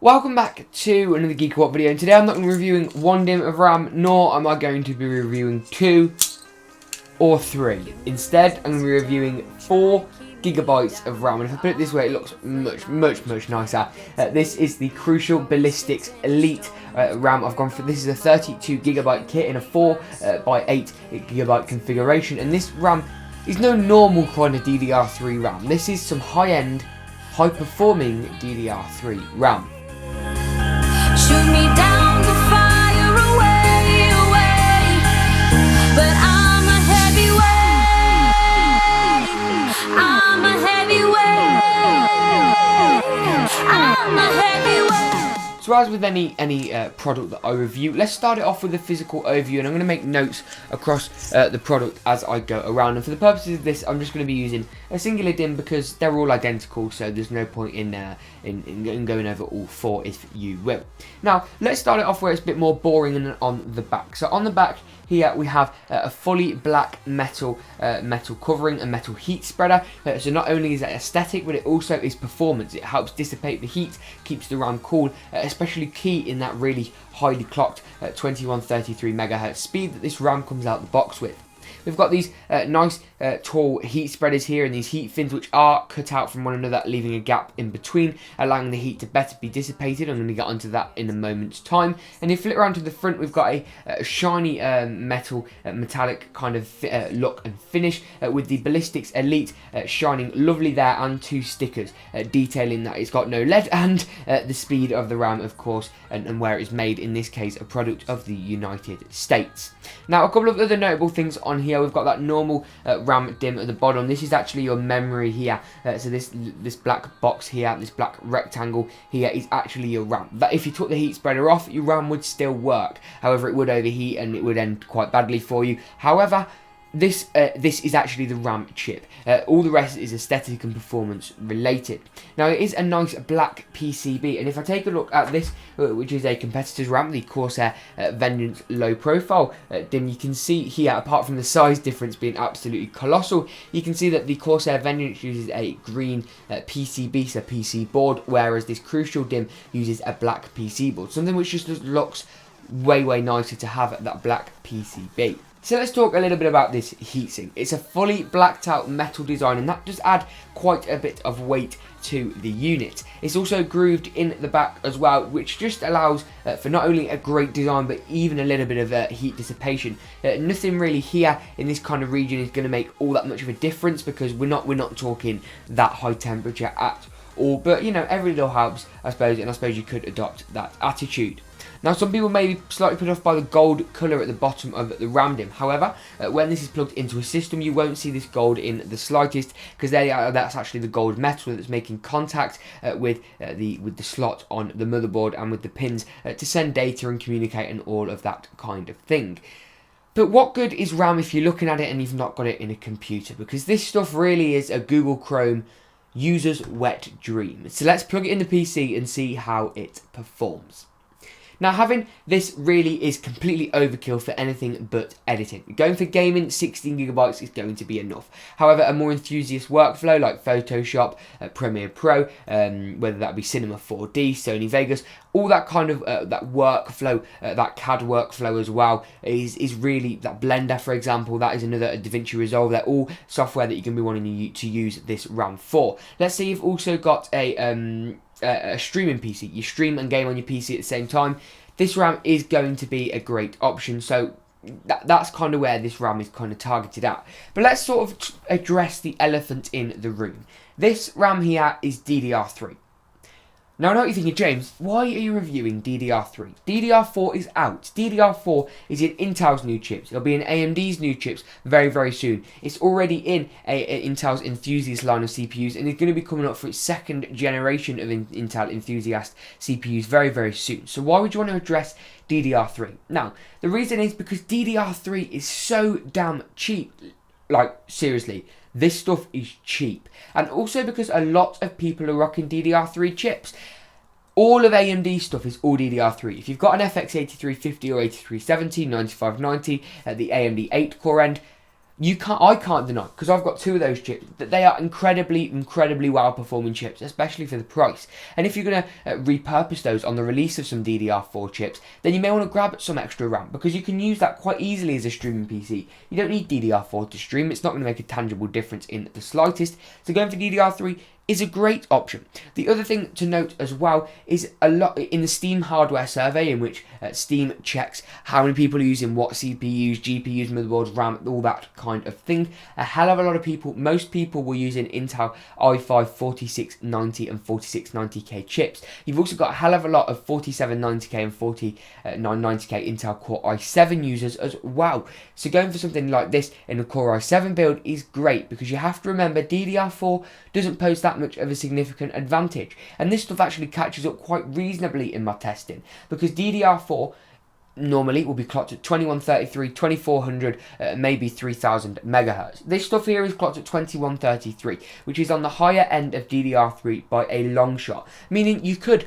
Welcome back to another GeekaWhat video, and today I'm not going to be reviewing one DIMM of RAM, nor am I going to be reviewing 2 or 3. Instead, I'm going to be reviewing 4 gigabytes of RAM, and if I put it this way, it looks much nicer. This is the Crucial Ballistix Elite RAM. I've gone for this is a 32 gigabyte kit in a 4 by 8 gigabyte configuration, and this RAM is no normal kind of DDR3 RAM. This is some high-end, high-performing DDR3 RAM. Shoot me down the fire away, but I'm a heavyweight. I'm a heavyweight. I'm a heavyweight. So as with any product that I review, let's start it off with a physical overview, and I'm going to make notes across the product as I go around. And for the purposes of this, I'm just going to be using a singular DIMM because they're all identical, so there's no point in going over all 4, if you will. Now, let's start it off where it's a bit more boring and on the back. So on the back here we have a fully black metal covering, a metal heat spreader. So not only is that aesthetic, but it also is performance. It helps dissipate the heat, keeps the RAM cool, especially key in that really highly clocked 2133 MHz speed that this RAM comes out the box with. We've got these nice tall heat spreaders here, and these heat fins which are cut out from one another, leaving a gap in between, allowing the heat to better be dissipated. I'm going to get onto that in a moment's time. And if you flip around to the front, we've got a shiny metallic kind of look and finish with the Ballistix Elite shining lovely there, and 2 stickers detailing that it's got no lead and the speed of the RAM, of course, and where it's made, in this case a product of the United States. Now, a couple of other notable things on here. We've got that normal RAM DIMM at the bottom. This is actually your memory here. So this black box here, this black rectangle here, is actually your RAM. That if you took the heat spreader off, your RAM would still work. However, it would overheat and it would end quite badly for you. However, this is actually the RAM chip. All the rest is aesthetic and performance related. Now, it is a nice black PCB, and if I take a look at this, which is a competitor's RAM, the Corsair Vengeance low profile DIMM, you can see here, apart from the size difference being absolutely colossal, you can see that the Corsair Vengeance uses a green PCB, so PC board, whereas this Crucial DIMM uses a black PC board, something which just looks way nicer to have that black PCB. So let's talk a little bit about this heatsink. It's a fully blacked out metal design, and that does add quite a bit of weight to the unit. It's also grooved in the back as well, which just allows for not only a great design, but even a little bit of heat dissipation. Nothing really here in this kind of region is going to make all that much of a difference, because we're not talking that high temperature at all. But you know, every little helps, I suppose, and I suppose you could adopt that attitude. Now, some people may be slightly put off by the gold colour at the bottom of the RAM DIMM. However, when this is plugged into a system, you won't see this gold in the slightest, because that's actually the gold metal that's making contact with the slot on the motherboard and with the pins to send data and communicate and all of that kind of thing. But what good is RAM if you're looking at it and you've not got it in a computer? Because this stuff really is a Google Chrome user's wet dream. So let's plug it in the PC and see how it performs. Now, having this really is completely overkill for anything but editing. Going for gaming, 16 gigabytes is going to be enough. However, a more enthusiast workflow like Photoshop, Premiere Pro, whether that be Cinema 4D, Sony Vegas, all that kind of that workflow, that CAD workflow as well, is really, that Blender, for example, that is another DaVinci Resolve. They're all software that you're going to be wanting to use this RAM for. Let's say you've also got a streaming PC. You stream and game on your PC at the same time. This RAM is going to be a great option. So that's kind of where this RAM is kind of targeted at. But let's sort of address the elephant in the room. This RAM here is DDR3. Now, I know what you're thinking, James, why are you reviewing DDR3? DDR4 is out. DDR4 is in Intel's new chips. It'll be in AMD's new chips very soon. It's already in Intel's Enthusiast line of CPUs, and it's going to be coming up for its 2nd generation of Intel Enthusiast CPUs very soon. So why would you want to address DDR3? Now, the reason is because DDR3 is so damn cheap. Like, seriously, this stuff is cheap. And also because a lot of people are rocking DDR3 chips. All of AMD stuff is all DDR3. If you've got an FX 8350 or 8370, 9590 at the AMD 8 core end, I can't deny, because I've got 2 of those chips, that they are incredibly well performing chips, especially for the price. And if you're going to repurpose those on the release of some DDR4 chips, then you may want to grab some extra RAM, because you can use that quite easily as a streaming PC. You don't need DDR4 to stream, it's not going to make a tangible difference in the slightest. So going for DDR3 is a great option. The other thing to note as well is a lot in the Steam hardware survey, in which Steam checks how many people are using what CPUs, GPUs, motherboards, RAM, all that kind of thing. A hell of a lot of people, most people were using Intel i5 4690 and 4690K chips. You've also got a hell of a lot of 4790K and 4990K Intel Core i7 users as well. So going for something like this in a Core i7 build is great, because you have to remember DDR4 doesn't pose that much of a significant advantage, and this stuff actually catches up quite reasonably in my testing, because DDR4 normally will be clocked at 2133, 2400, maybe 3000 megahertz. This stuff here is clocked at 2133, which is on the higher end of DDR3 by a long shot, meaning you could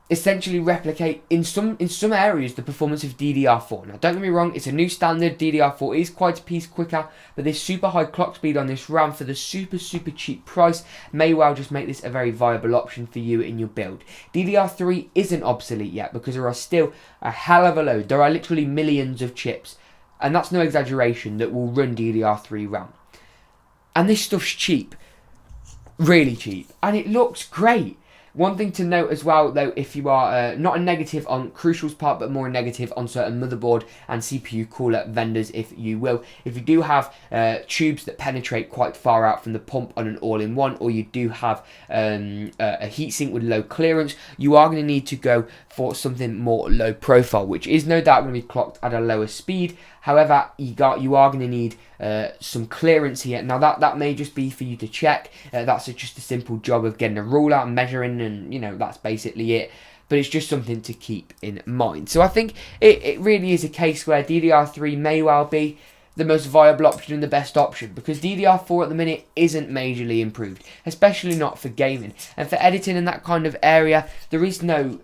essentially replicate in some areas the performance of DDR4. Now don't get me wrong, it's a new standard. DDR4 is quite a piece quicker, but this super high clock speed on this RAM for the super cheap price may well just make this a very viable option for you in your build. DDR3 isn't obsolete yet, because there are still a hell of a load. There are literally millions of chips, and that's no exaggeration, that will run DDR3 RAM. And this stuff's cheap, really cheap, and it looks great. One thing to note as well, though, if you are not a negative on Crucial's part, but more a negative on certain motherboard and CPU cooler vendors, if you will. If you do have tubes that penetrate quite far out from the pump on an all-in-one, or you do have a heatsink with low clearance, you are going to need to go for something more low profile, which is no doubt going to be clocked at a lower speed. However, you are going to need some clearance here. Now that may just be for you to check. That's just a simple job of getting a ruler and measuring, and that's basically it. But it's just something to keep in mind. So I think it really is a case where DDR3 may well be the most viable option and the best option, because DDR4 at the minute isn't majorly improved, especially not for gaming. And for editing in that kind of area, there is no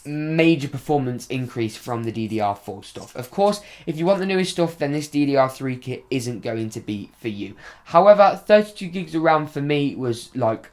major performance increase from the DDR4 stuff. Of course, if you want the newest stuff, then this DDR3 kit isn't going to be for you. However, 32 gigs of RAM for me was like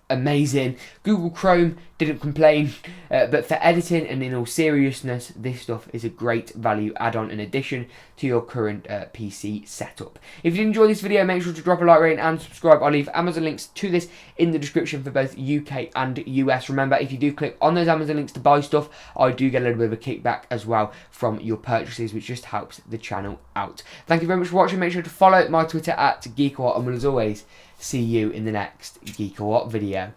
amazing. Google Chrome didn't complain, but for editing and in all seriousness, this stuff is a great value add-on in addition to your current PC setup. If you did enjoy this video, make sure to drop a like, rating and subscribe. I'll leave Amazon links to this in the description for both UK and US. Remember, if you do click on those Amazon links to buy stuff, I do get a little bit of a kickback as well from your purchases, which just helps the channel out. Thank you very much for watching. Make sure to follow my Twitter at GeekaWhat, and as always, see you in the next GeekaWhat video.